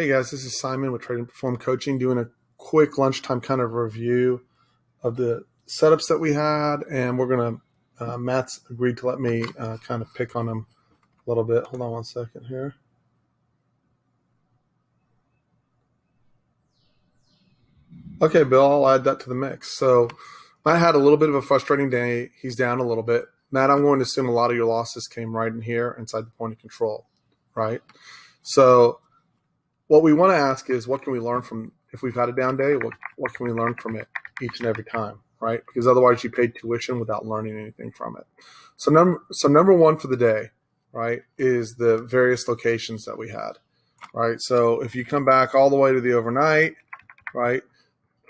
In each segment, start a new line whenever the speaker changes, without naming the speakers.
Hey guys, this is Simon with TRADENPERFORM Coaching, doing a quick lunchtime kind of review of the setups that we had, and we're gonna. Matt's agreed to let me kind of pick on him a little bit. Hold on one second here. Okay, Bill, I'll add that to the mix. So Matt had a little bit of a frustrating day. He's down a little bit. Matt, I'm going to assume a lot of your losses came right in here inside the point of control, right? So what we want to ask is, what can we learn from, if we've had a down day, what can we learn from it each and every time, right? Because otherwise you paid tuition without learning anything from it. So number one for the day, right, is the various locations that we had, right? So if you come back all the way to the overnight, right,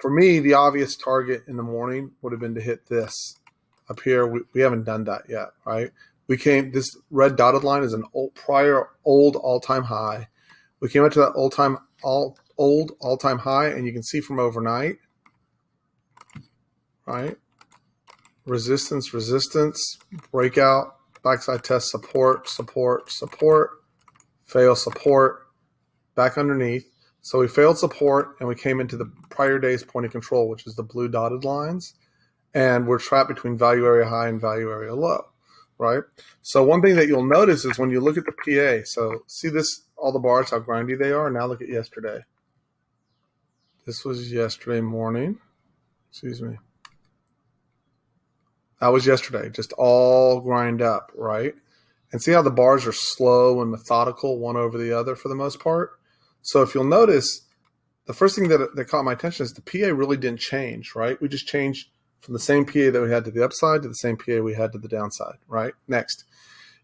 for me, the obvious target in the morning would have been to hit this up here. We haven't done that yet, right? This red dotted line is an prior old all-time high. We came up to that old all-time high, and you can see from overnight, right? Resistance, resistance, breakout, backside test, support, support, support, fail support, back underneath. So we failed support, and we came into the prior day's point of control, which is the blue dotted lines, and we're trapped between value area high and value area low, right? So one thing that you'll notice is when you look at the PA, so see this, all the bars, how grindy they are. Now look at yesterday. This was yesterday morning. Excuse me. That was yesterday, just all grind up, right? And see how the bars are slow and methodical, one over the other for the most part? So if you'll notice, the first thing that caught my attention is the PA really didn't change, right? We just changed from the same PA that we had to the upside to the same PA we had to the downside, right? Next,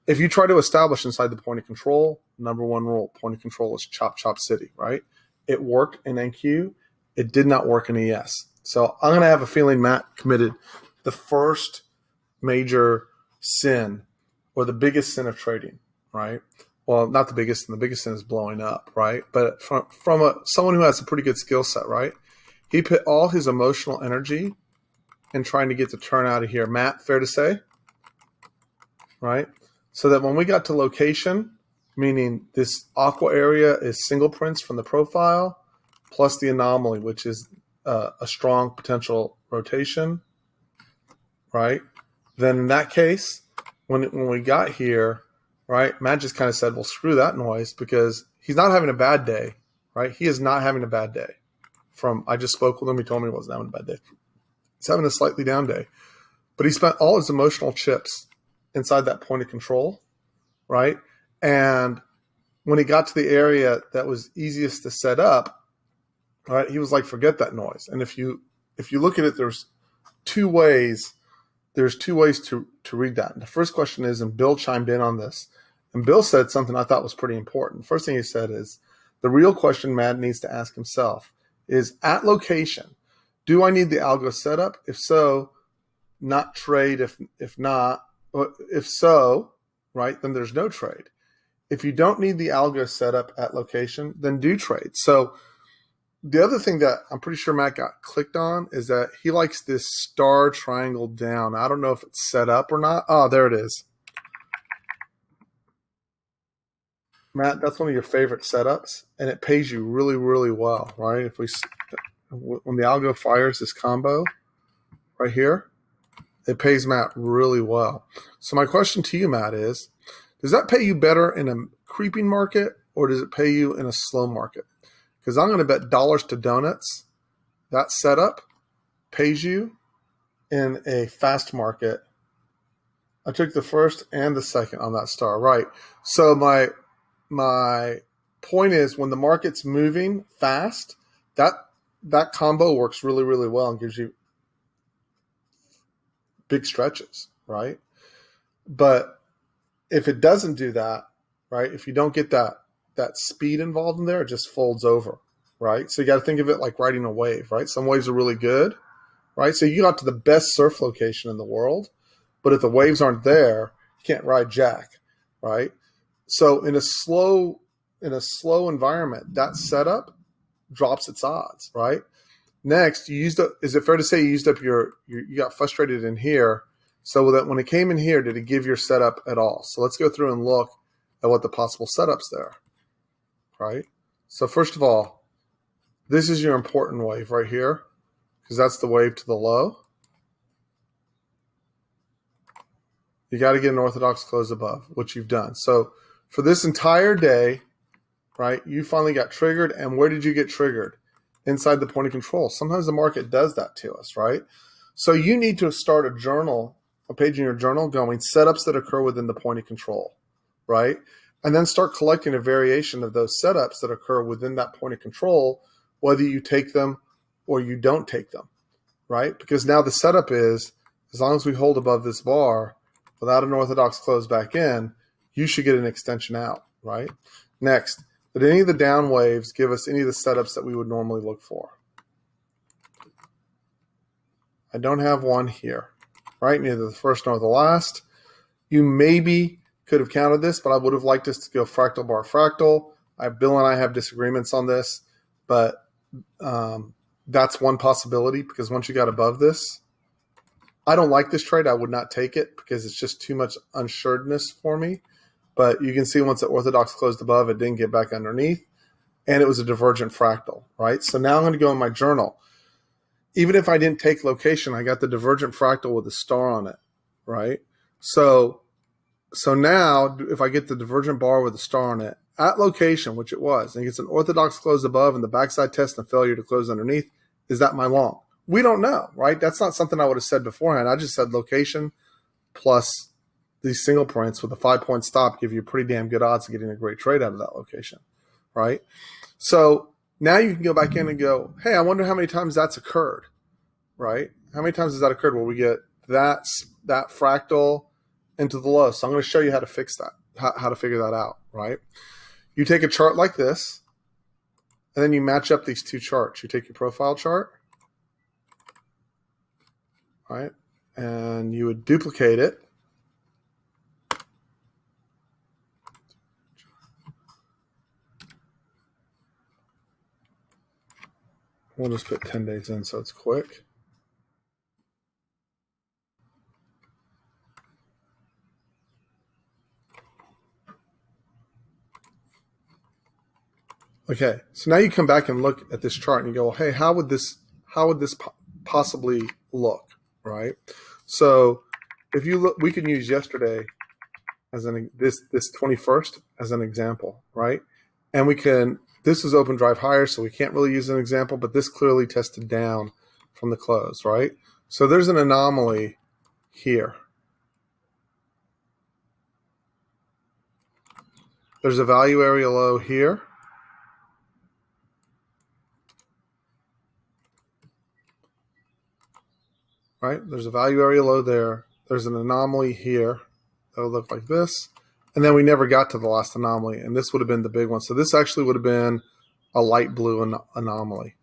if you try to establish inside the point of control, number one rule, point of control is chop, chop city, right? It worked in NQ. It did not work in ES. So I'm going to have a feeling Matt committed the first major sin, or the biggest sin of trading, right? Well, not the biggest, and the biggest sin is blowing up, right? But from someone who has a pretty good skill set, right? He put all his emotional energy in trying to get the turn out of here. Matt, fair to say, right? So that when we got to location, meaning this aqua area is single prints from the profile, plus the anomaly, which is a strong potential rotation, right? Then in that case, when we got here, right, Matt just kind of said, well, screw that noise, because he's not having a bad day, right? He is not having a bad day. I just spoke with him. He told me he wasn't having a bad day. He's having a slightly down day. But he spent all his emotional chips inside that point of control, right? And when he got to the area that was easiest to set up, right, he was like, forget that noise. And if you look at it, there's two ways to read that. And the first question is, and Bill chimed in on this, and Bill said something I thought was pretty important. First thing he said is, the real question Matt needs to ask himself is, at location, do I need the algo setup? If so, not trade. If not, if so, right, then there's no trade. If you don't need the algo setup at location, then do trade. So the other thing that I'm pretty sure Matt got clicked on is that he likes this star triangle down. I don't know if it's set up or not. Oh, there it is. Matt, that's one of your favorite setups, and it pays you really, really well, right? When the algo fires this combo right here, it pays Matt really well. So my question to you, Matt, is, does that pay you better in a creeping market, or does it pay you in a slow market? Because I'm going to bet dollars to donuts that setup pays you in a fast market. I took the first and the second on that star, right? So my point is, when the market's moving fast, that combo works really, really well and gives you big stretches, right? But if it doesn't do that, right, if you don't get that speed involved in there, it just folds over, right? So you got to think of it like riding a wave, right? Some waves are really good, right? So you got to the best surf location in the world, but if the waves aren't there, you can't ride jack, right? So in a slow environment, that setup drops its odds, right? Next, is it fair to say you used up you got frustrated in here, so that when it came in here, did it give your setup at all? So let's go through and look at what the possible setups there, right? So first of all, this is your important wave right here, because that's the wave to the low. You got to get an orthodox close above, which you've done. So for this entire day, right, you finally got triggered. And where did you get triggered? Inside the point of control. Sometimes the market does that to us, right? So you need to start a journal, a page in your journal going setups that occur within the point of control, right? And then start collecting a variation of those setups that occur within that point of control, whether you take them or you don't take them, right? Because now the setup is, as long as we hold above this bar without an orthodox close back in, you should get an extension out, right? Next, did any of the down waves give us any of the setups that we would normally look for? I don't have one here, right? Neither the first nor the last. You maybe could have counted this, but I would have liked us to go fractal bar fractal. Bill and I have disagreements on this, but that's one possibility, because once you got above this, I don't like this trade. I would not take it because it's just too much unsuredness for me. But you can see once the orthodox closed above, it didn't get back underneath, and it was a divergent fractal, right? So now I'm going to go in my journal. Even if I didn't take location, I got the divergent fractal with a star on it, right? So now if I get the divergent bar with a star on it at location, which it was, and it gets an orthodox close above and the backside test and failure to close underneath, is that my long? We don't know, right? That's not something I would have said beforehand. I just said location plus these single points with a 5-point stop give you pretty damn good odds of getting a great trade out of that location, right? So now you can go back in and go, hey, I wonder how many times that's occurred, right? How many times has that occurred where we get that fractal into the low? So I'm going to show you how to fix that, how to figure that out, right? You take a chart like this, and then you match up these two charts. You take your profile chart, right? And you would duplicate it. We'll just put 10 days in so it's quick. Okay, so now you come back and look at this chart and you go, well, hey, how would this possibly look, right? So if you look, we can use yesterday as this 21st as an example, right? And we can, this is open drive higher, so we can't really use an example, but this clearly tested down from the close, right? So there's an anomaly here. There's a value area low here. Right? There's a value area low there. There's an anomaly here that would look like this. And then we never got to the last anomaly, and this would have been the big one. So this actually would have been a light blue anomaly,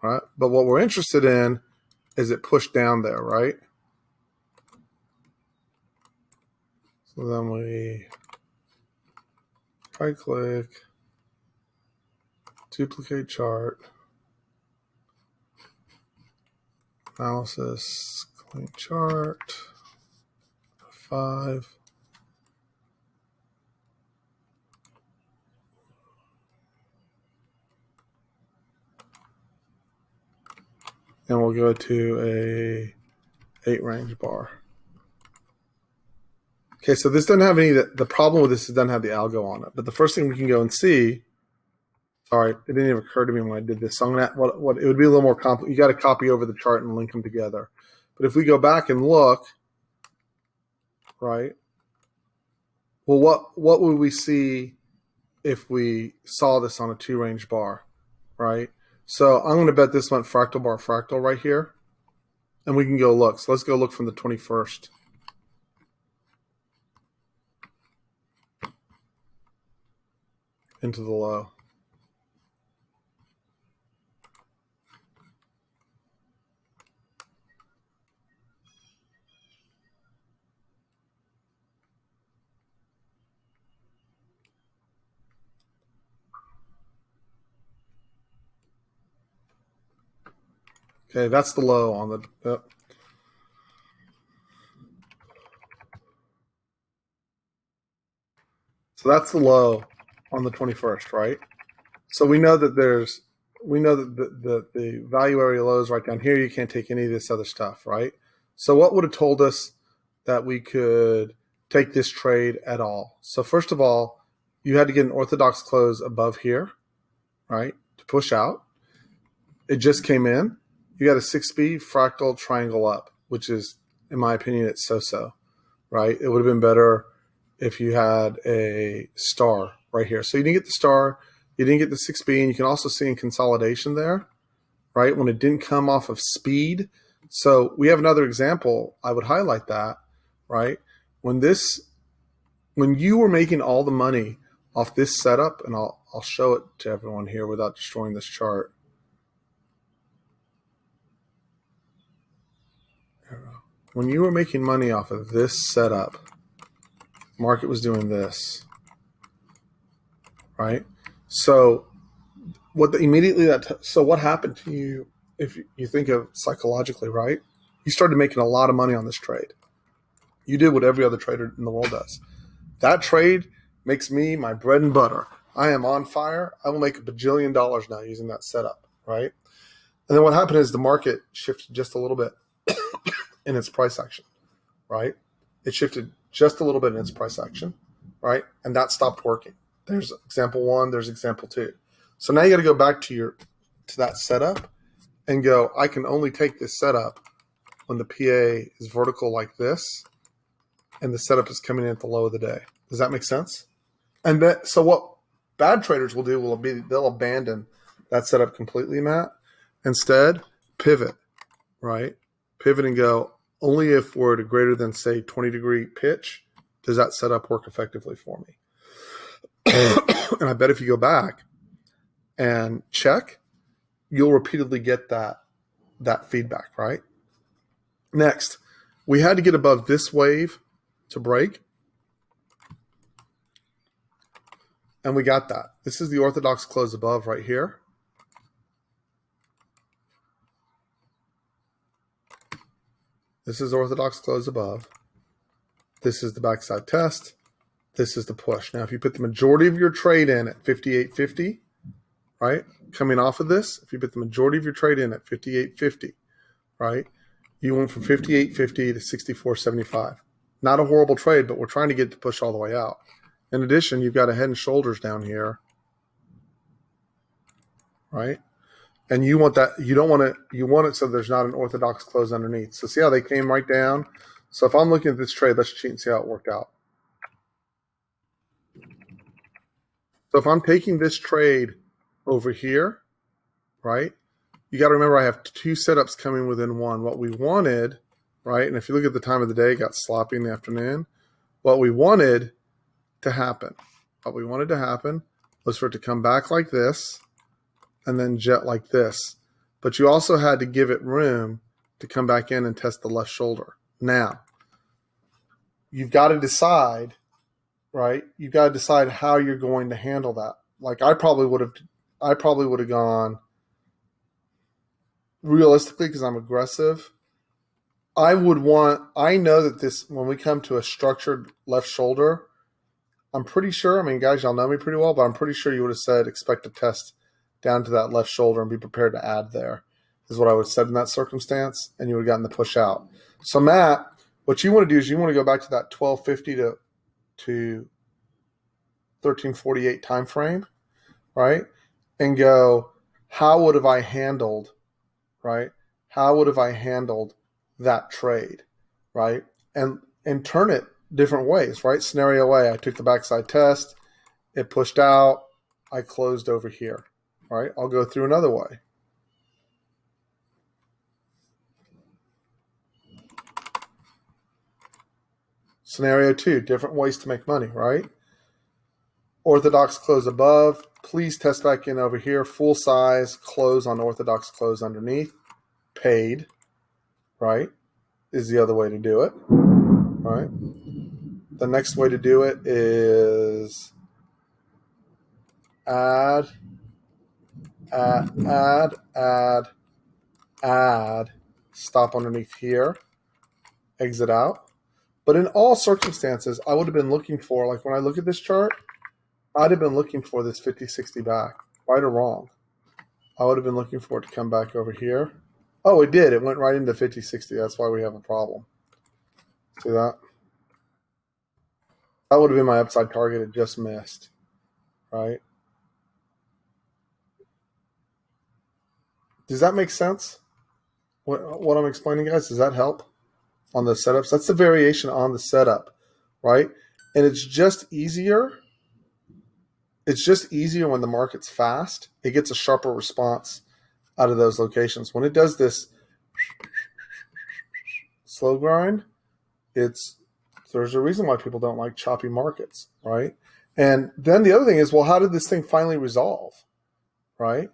right? But what we're interested in is it pushed down there, right? So then we right click, duplicate chart, analysis, clean chart, 5. And we'll go to a 8 range bar. Okay, so this doesn't have any, the problem with this is it doesn't have the algo on it. But the first thing we can go and see, sorry, it didn't even occur to me when I did this. So I'm gonna, what it would be a little more complicated. You got to copy over the chart and link them together. But if we go back and look, right, well, what would we see if we saw this on a 2 range bar, right? So I'm going to bet this went fractal bar fractal right here. And we can go look. So let's go look from the 21st. Into the low. Okay, that's the low on the. Yep. So that's the low on the 21st, right? So we know that the value area low is right down here. You can't take any of this other stuff, right? So what would have told us that we could take this trade at all? So first of all, you had to get an orthodox close above here, right, to push out. It just came in. You got a 6B fractal triangle up, which is, in my opinion, it's so-so, right? It would have been better if you had a star right here. So you didn't get the star, you didn't get the 6B, and you can also see in consolidation there, right, when it didn't come off of speed. So we have another example. I would highlight that, right? When you were making all the money off this setup, and I'll show it to everyone here without destroying this chart. When you were making money off of this setup, market was doing this, right? So what happened to you if you think of psychologically, right? You started making a lot of money on this trade. You did what every other trader in the world does. That trade makes me my bread and butter. I am on fire. I will make $1 bajillion now using that setup, right? And then what happened is the market shifted just a little bit in its price action, right? It shifted just a little bit in its price action, right? And that stopped working. There's example one, there's example two. So now you got to go back to that setup and go, I can only take this setup when the PA is vertical like this and the setup is coming in at the low of the day. Does that make sense? And so what bad traders will do they'll abandon that setup completely, Matt. Instead, pivot, right? Pivot and go, only if we're at a greater than, say, 20-degree pitch does that setup work effectively for me. And I bet if you go back and check, you'll repeatedly get that feedback, right? Next, we had to get above this wave to break. And we got that. This is the orthodox close above right here. This is orthodox close above. This is the backside test. This is the push. Now, if you put the majority of your trade in at 58.50, right, coming off of this, if you put the majority of your trade in at 58.50, right, you went from 58.50 to 64.75. Not a horrible trade, but we're trying to get to push all the way out. In addition, you've got a head and shoulders down here, right? And you want that, you want it so there's not an orthodox close underneath. So see how they came right down? So if I'm looking at this trade, let's cheat and see how it worked out. So if I'm taking this trade over here, right, you got to remember I have two setups coming within one. What we wanted, right, and if you look at the time of the day, it got sloppy in the afternoon. What we wanted to happen was for it to come back like this and then jet like this. But you also had to give it room to come back in and test the left shoulder. Now, you've got to decide, right? You've got to decide how you're going to handle that. Like I probably would have gone realistically, because I'm aggressive. I know that this, when we come to a structured left shoulder, I'm pretty sure, I mean, guys, y'all know me pretty well, but I'm pretty sure you would have said expect a test down to that left shoulder and be prepared to add there, is what I would have said in that circumstance, and you would have gotten the push out. So, Matt, what you want to do is you want to go back to that 1250 to 1348 time frame, right? And go, how would have I handled, right? How would have I handled that trade, right? And turn it different ways, right? Scenario A, I took the backside test, it pushed out, I closed over here, right? I'll go through another way. Scenario 2, different ways to make money, right? Orthodox close above, please test back in over here, full size, close on orthodox close underneath, paid, right, is the other way to do it, right? The next way to do it is add, stop underneath here, exit out. But in all circumstances, I would have been looking for, like when I look at this chart, I'd have been looking for this 50-60 back. Right or wrong? I would have been looking for it to come back over here. Oh, it did. It went right into 50-60. That's why we have a problem. See that? That would have been my upside target. It just missed, right? Does that make sense? What I'm explaining, guys? Does that help on the setups? That's the variation on the setup, right? And it's just easier. It's just easier when the market's fast. It gets a sharper response out of those locations. When it does this slow grind, there's a reason why people don't like choppy markets, right? And then the other thing is, well, how did this thing finally resolve, right?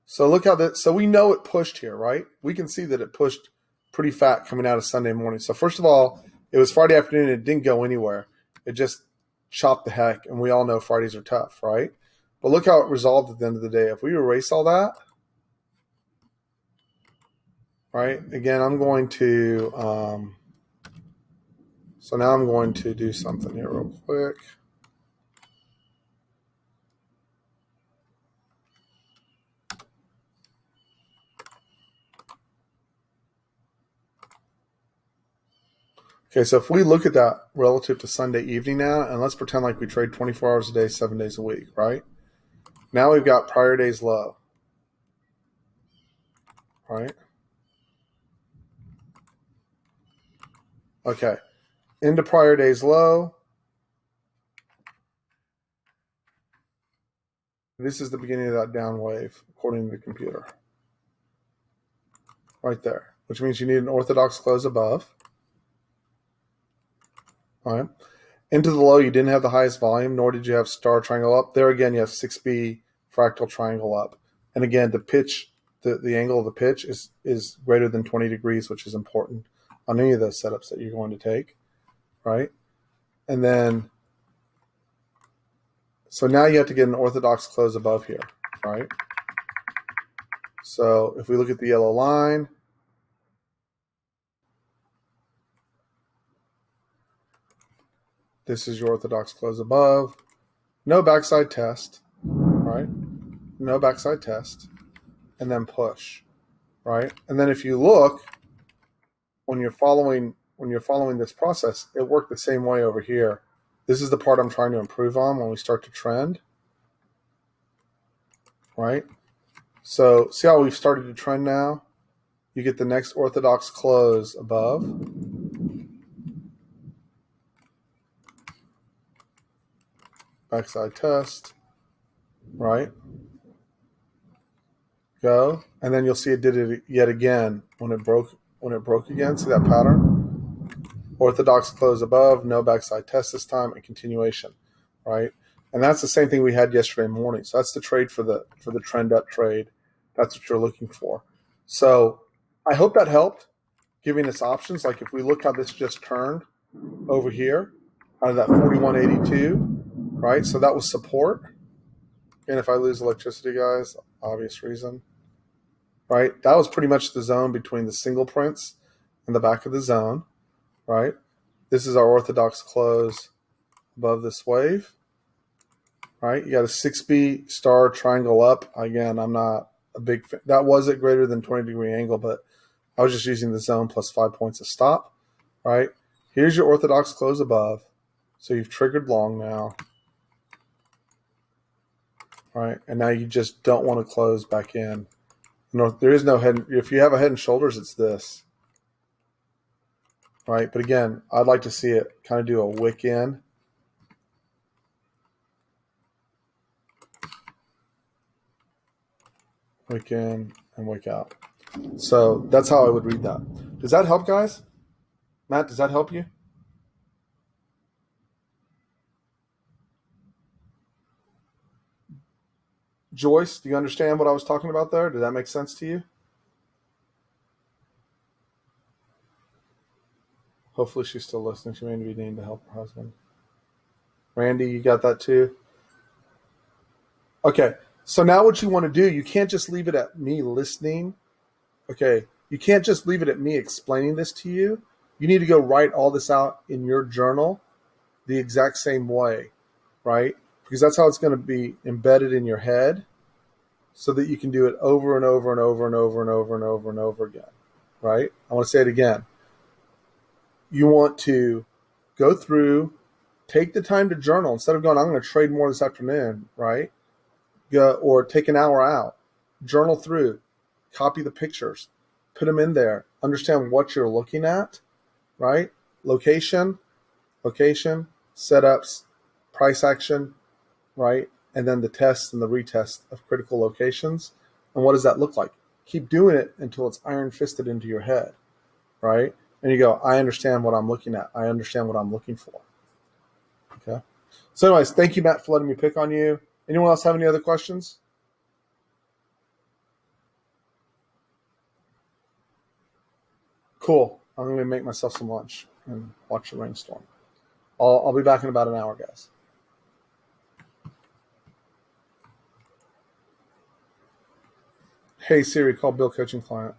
So look how so we know it pushed here, right? We can see that it pushed pretty fat coming out of Sunday morning. So first of all, it was Friday afternoon. It didn't go anywhere. It just chopped the heck, and we all know Fridays are tough, right? But look how it resolved at the end of the day. If we erase all that, right? Again, I'm going to, so now I'm going to do something here real quick. Okay, so if we look at that relative to Sunday evening now, and let's pretend like we trade 24 hours a day, 7 days a week, right? Now we've got prior day's low, right? Okay, into prior day's low. This is the beginning of that down wave, according to the computer. Right there, which means you need an orthodox close above. All right. Into the low, you didn't have the highest volume, nor did you have star triangle up. There again, you have 6B fractal triangle up. And again, the pitch, the angle of the pitch is greater than 20 degrees, which is important on any of those setups that you're going to take, right? And then, so now you have to get an orthodox close above here, right? So if we look at the yellow line, this is your orthodox close above. No backside test, right? No backside test. And then push, right? And then if you look, when you're following this process, it worked the same way over here. This is the part I'm trying to improve on when we start to trend, right? So see how we've started to trend now? You get the next orthodox close above. Backside test, right? Go, and then you'll see it did it yet again when it broke again. See that pattern? Orthodox close above, no backside test this time, and continuation, right? And that's the same thing we had yesterday morning. So that's the trade for the trend up trade. That's what you're looking for. So I hope that helped, giving us options. Like if we look how this just turned over here out of that 4182, right? So that was support. And if I lose electricity, guys, obvious reason, right? That was pretty much the zone between the single prints and the back of the zone, right? This is our orthodox close above this wave, right? You got a 6B star triangle up. Again, I'm not a big fan. That was at greater than 20-degree angle, but I was just using the zone plus 5 points of stop, right? Here's your orthodox close above. So you've triggered long now, right? And now you just don't want to close back in. There is no head. If you have a head and shoulders, it's this, right? But again, I'd like to see it kind of do a wick in. Wick in and wick out. So that's how I would read that. Does that help, guys? Matt, does that help you? Joyce, do you understand what I was talking about there? Did that make sense to you? Hopefully she's still listening. She may be needing to help her husband. Randy, you got that too? Okay, so now what you want to do, you can't just leave it at me listening. Okay, you can't just leave it at me explaining this to you. You need to go write all this out in your journal the exact same way, right? Because that's how it's going to be embedded in your head, so that you can do it over and over and over and over and over and over and over again, right? I want to say it again. You want to go through, take the time to journal instead of going, I'm going to trade more this afternoon, right? Or take an hour out, journal through, copy the pictures, put them in there, understand what you're looking at, right? Location, setups, price action, right? And then the tests and the retest of critical locations. And what does that look like? Keep doing it until it's iron fisted into your head, right? And you go, I understand what I'm looking at. I understand what I'm looking for. Okay. So anyways, thank you, Matt, for letting me pick on you. Anyone else have any other questions? Cool. I'm going to make myself some lunch and watch the rainstorm. I'll be back in about an hour, guys. Hey, Siri, call Bill Coaching Client.